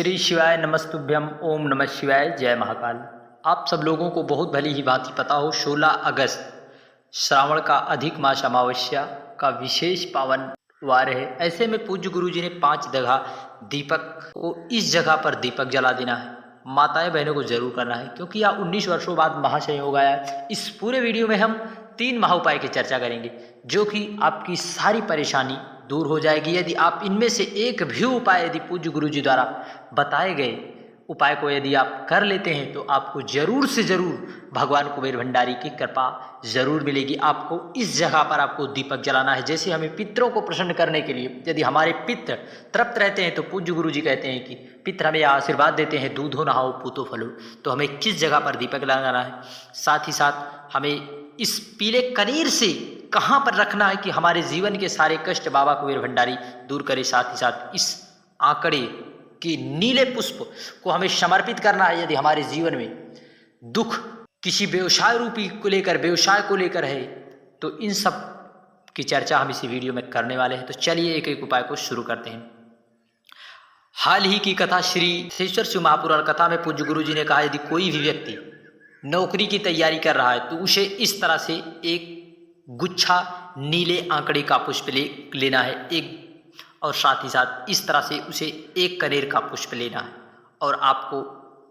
श्री शिवाय नमस्तुभ्यम ओम नमः शिवाय जय महाकाल। आप सब लोगों को बहुत भली ही भांति पता हो 16 अगस्त श्रावण का अधिक मास अमावस्या का विशेष पावन वार है। ऐसे में पूज्य गुरु जी ने 5 जगह दीपक को इस जगह पर दीपक जला देना है। माताएं बहनों को जरूर करना है क्योंकि यह 19 वर्षों बाद महासंयोग आया है। इस पूरे वीडियो में हम 3 महाउपाय की चर्चा करेंगे जो कि आपकी सारी परेशानी दूर हो जाएगी यदि आप इनमें से एक भी उपाय यदि पूज्य गुरु जी द्वारा बताए गए उपाय को यदि आप कर लेते हैं तो आपको जरूर से जरूर भगवान कुबेर भंडारी की कृपा जरूर मिलेगी। आपको इस जगह पर आपको दीपक जलाना है। जैसे हमें पितरों को प्रसन्न करने के लिए यदि हमारे पितर तृप्त रहते हैं तो पूज्य गुरु जी कहते हैं कि पितर हमें आशीर्वाद देते हैं, दूधो नहाओ पूतो फलो। तो हमें किस जगह पर दीपक लगाना है, साथ ही साथ हमें इस पीले कनेर से कहाँ पर रखना है कि हमारे जीवन के सारे कष्ट बाबा कुबेर भंडारी दूर करे। साथ ही साथ इस आंकड़े के नीले पुष्प को हमें समर्पित करना है यदि हमारे जीवन में दुख किसी व्यवसाय रूपी को लेकर व्यवसाय को लेकर है तो इन सब की चर्चा हम इसी वीडियो में करने वाले हैं। तो चलिए एक एक उपाय को शुरू करते हैं। हाल ही की कथा श्री शेषेश्वर शिव महापुराण कथा में पूज्य गुरु जी ने कहा यदि कोई भी व्यक्ति नौकरी की तैयारी कर रहा है तो उसे इस तरह से एक गुच्छा नीले आंकड़े का पुष्प लेना है एक, और साथ ही साथ इस तरह से उसे एक कनेर का पुष्प लेना है और आपको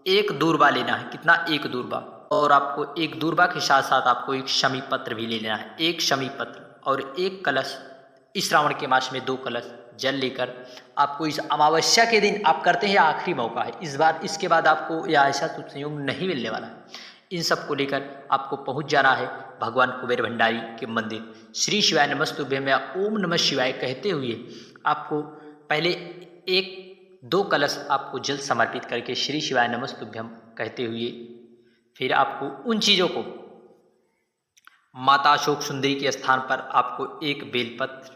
एक दूर्बा लेना है। कितना? एक दूर्बा। और आपको एक दूर्बा के साथ साथ आपको एक शमी पत्र भी ले लेना है, एक शमी पत्र और एक कलश। इस श्रावण के मास में 2 कलश जल लेकर आपको इस अमावस्या के दिन आप करते हैं, आखिरी मौका है इस बार, इसके बाद आपको यह ऐसा शुभ संयोग नहीं मिलने वाला है। इन सब को लेकर आपको पहुंच जाना है भगवान कुबेर भंडारी के मंदिर। श्री शिवाय नमस्तुभ्यम या ओम नमः शिवाय कहते हुए आपको पहले 1-2 कलश आपको जल समर्पित करके श्री शिवाय नमस्तुभ्यम कहते हुए फिर आपको उन चीज़ों को माता अशोक सुंदरी के स्थान पर आपको एक बेलपत्र,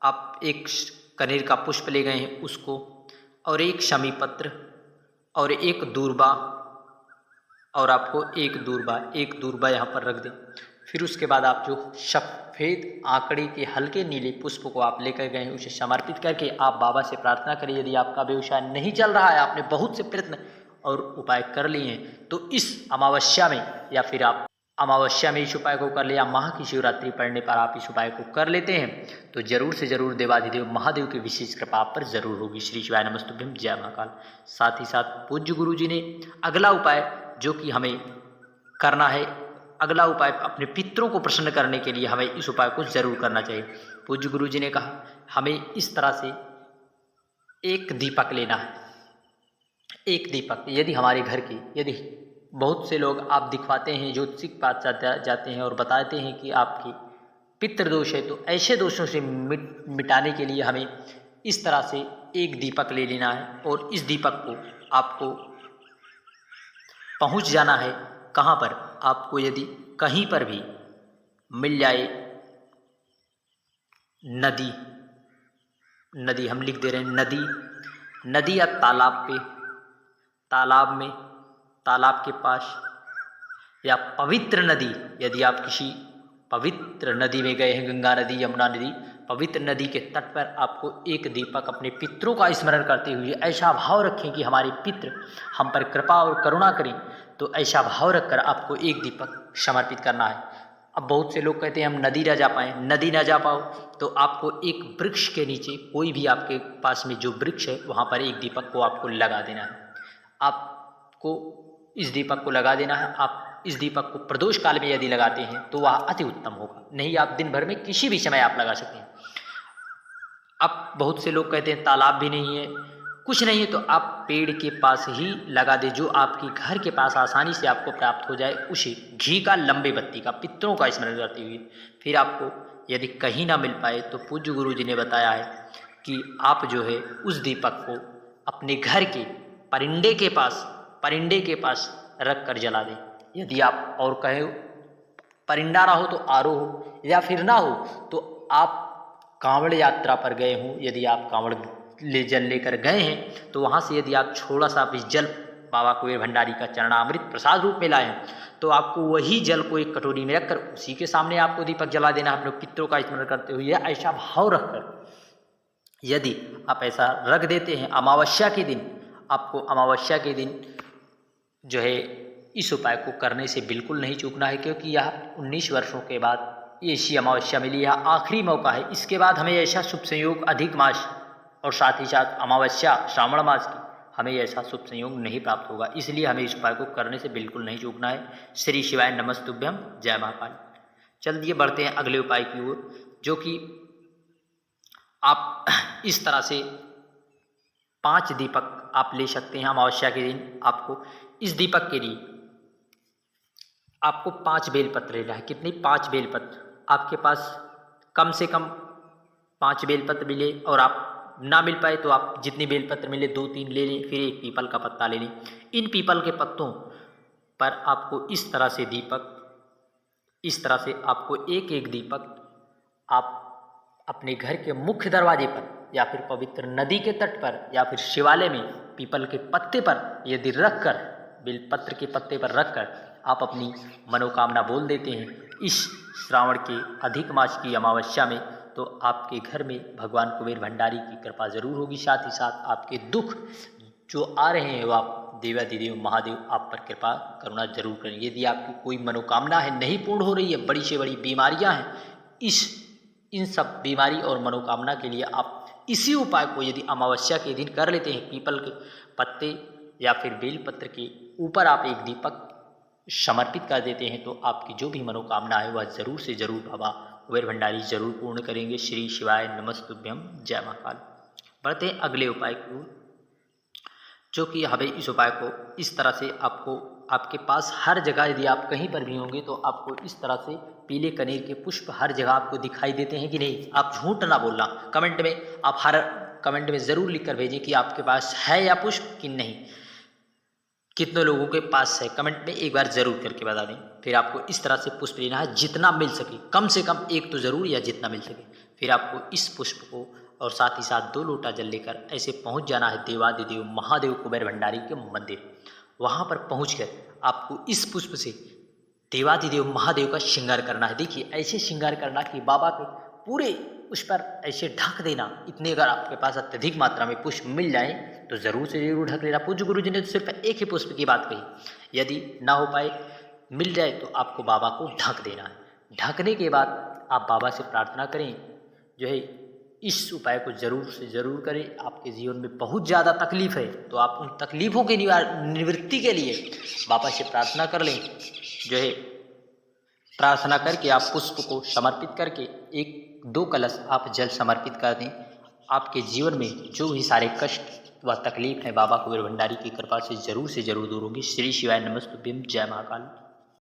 आप एक कनेर का पुष्प ले गए हैं उसको, और एक शमी पत्र और एक दूर्बा, और आपको एक दूर्बा यहाँ पर रख दें। फिर उसके बाद आप जो सफ़ेद आंकड़े के हल्के नीले पुष्प को आप लेकर गए हैं उसे समर्पित करके आप बाबा से प्रार्थना करें। यदि आपका व्यवसाय नहीं चल रहा है, आपने बहुत से प्रयत्न और उपाय कर लिए हैं तो इस अमावस्या में या फिर आप अमावस्या में इस उपाय को कर ले या माह की शिवरात्रि पड़ने पर आप इस उपाय को कर लेते हैं तो जरूर से जरूर देवाधिदेव महादेव की विशेष कृपा आप पर जरूर होगी। श्री शिवाय नमस्तुभ्यम जय महाकाल। साथ ही साथ पूज्य गुरु जी ने अगला उपाय जो कि हमें करना है, अगला उपाय अपने पितरों को प्रसन्न करने के लिए हमें इस उपाय को जरूर करना चाहिए। पूज्य गुरु जी ने कहा हमें इस तरह से एक दीपक लेना है, एक दीपक। यदि हमारे घर की, यदि बहुत से लोग आप दिखवाते हैं ज्योतिषी के पास जाते हैं और बताते हैं कि आपकी पितृदोष है, तो ऐसे दोषों से मिटाने के लिए हमें इस तरह से एक दीपक ले लेना है और इस दीपक को आपको पहुंच जाना है कहाँ पर, आपको यदि कहीं पर भी मिल जाए नदी हम लिख दे रहे हैं नदी या तालाब पे, तालाब में, तालाब के पास या पवित्र नदी, यदि आप किसी पवित्र नदी में गए हैं, गंगा नदी, यमुना नदी, पवित्र नदी के तट पर आपको एक दीपक अपने पितरों का स्मरण करते हुए ऐसा भाव रखें कि हमारे पितृ हम पर कृपा और करुणा करें, तो ऐसा भाव रखकर आपको एक दीपक समर्पित करना है। अब बहुत से लोग कहते हैं हम नदी ना जा पाओ तो आपको एक वृक्ष के नीचे, कोई भी आपके पास में जो वृक्ष है वहाँ पर एक दीपक को आपको लगा देना है। आपको इस दीपक को लगा देना है। आप इस दीपक को प्रदोष काल में यदि लगाते हैं तो वह अति उत्तम होगा, नहीं आप दिन भर में किसी भी समय आप लगा सकते हैं। अब बहुत से लोग कहते हैं तालाब भी नहीं है, कुछ नहीं है, तो आप पेड़ के पास ही लगा दे जो आपके घर के पास आसानी से आपको प्राप्त हो जाए, उसे घी का, लंबे बत्ती का, पितरों का स्मरण करते हुए। फिर आपको यदि कहीं ना मिल पाए तो पूज्य गुरु जी ने बताया है कि आप जो है उस दीपक को अपने घर के परिंदे के पास रख कर जला दें। यदि आप और कहे परिंदा ना हो तो आरो हो, या फिर ना हो तो आप कांवड़ यात्रा पर गए हों, यदि आप कांवड़ जल लेकर गए हैं तो वहाँ से यदि आप थोड़ा सा भी जल बाबा कुबेर भंडारी का चरणामृत प्रसाद रूप में लाए हैं तो आपको वही जल को एक कटोरी में रखकर उसी के सामने आपको दीपक जला देना है, अपने पितरों का स्मरण करते हुए। ऐसा भाव रखकर यदि आप ऐसा रख देते हैं अमावस्या के दिन आपको अमावस्या के दिन जो है इस उपाय को करने से बिल्कुल नहीं चूकना है, क्योंकि यह 19 वर्षों के बाद ऐसी अमावस्या मिली, यह आखिरी मौका है। इसके बाद हमें ऐसा शुभ संयोग अधिक मास और साथ ही साथ अमावस्या श्रावण मास की हमें ऐसा शुभ संयोग नहीं प्राप्त होगा, इसलिए हमें इस उपाय को करने से बिल्कुल नहीं चूकना है। श्री शिवाय नमस्तुभ्यम, जय महाकाल। चलिए बढ़ते हैं अगले उपाय की ओर, जो कि आप इस तरह से 5 दीपक आप ले सकते हैं अमावस्या के दिन। आपको इस दीपक के लिए आपको 5 बेलपत्र लेना है। कितनी? 5 बेलपत्र। आपके पास कम से कम 5 बेलपत्र मिले, और आप ना मिल पाए तो आप जितनी बेलपत्र मिले 2-3 ले लें, फिर एक पीपल का पत्ता ले लें। इन पीपल के पत्तों पर आपको इस तरह से आपको एक एक दीपक आप अपने घर के मुख्य दरवाजे पर, या फिर पवित्र नदी के तट पर, या फिर शिवालय में पीपल के पत्ते पर यदि रखकर, बेलपत्र के पत्ते पर रखकर आप अपनी मनोकामना बोल देते हैं इस श्रावण के अधिक मास की अमावस्या में, तो आपके घर में भगवान कुबेर भंडारी की कृपा जरूर होगी। साथ ही साथ आपके दुख जो आ रहे हैं, वो आप देवाधिदेव महादेव आप पर कृपा करुणा जरूर करेंगे। यदि आपकी कोई मनोकामना है नहीं पूर्ण हो रही है, बड़ी से बड़ी बीमारियां हैं, इन सब बीमारी और मनोकामना के लिए आप इसी उपाय को यदि अमावस्या के दिन कर लेते हैं, पीपल के पत्ते या फिर बेलपत्र के ऊपर आप एक दीपक समर्पित कर देते हैं, तो आपकी जो भी मनोकामना है वह जरूर से जरूर बाबा कुबेर भंडारी जरूर पूर्ण करेंगे। श्री शिवाय नमस्तुभ्यम, जय महाकाल। बढ़ते हैं अगले उपाय को, जो कि हमें इस उपाय को इस तरह से आपके पास हर जगह, यदि आप कहीं पर भी होंगे तो आपको इस तरह से पीले कनेर के पुष्प हर जगह आपको दिखाई देते हैं कि नहीं? आप झूठ ना बोलना, कमेंट में आप हर कमेंट में ज़रूर लिख कर भेजें कि आपके पास है या पुष्प कि नहीं, कितने लोगों के पास है, कमेंट में एक बार ज़रूर करके बता दें। फिर आपको इस तरह से पुष्प लेना है, जितना मिल सके, कम से कम एक तो ज़रूर, या जितना मिल सके। फिर आपको इस पुष्प को और साथ ही साथ 2 लोटा जल लेकर ऐसे पहुंच जाना है देवादिदेव महादेव कुबेर भंडारी के मंदिर। वहां पर पहुंचकर आपको इस पुष्प से देवादिदेव महादेव का श्रृंगार करना है। देखिए, ऐसे श्रृंगार करना कि बाबा के पूरे उस पर ऐसे ढक देना। इतने अगर आपके पास अत्यधिक मात्रा में पुष्प मिल जाए तो ज़रूर से ज़रूर ढक लेना। पूज्य गुरु जी ने तो सिर्फ एक ही पुष्प की बात कही, यदि ना हो पाए, मिल जाए तो आपको बाबा को ढक देना है। ढकने के बाद आप बाबा से प्रार्थना करें, जो है इस उपाय को ज़रूर से ज़रूर करें। आपके जीवन में बहुत ज़्यादा तकलीफ़ है तो आप उन तकलीफ़ों के निवृत्ति के लिए बाबा से प्रार्थना कर लें। जो है प्रार्थना करके आप पुष्प को समर्पित करके 1-2 कलश आप जल समर्पित कर दें। आपके जीवन में जो भी सारे कष्ट व तकलीफ है, बाबा कुबेर भंडारी की कृपा से ज़रूर दूर होंगी। श्री शिवाय नमस्तुभ्यम, जय महाकाल।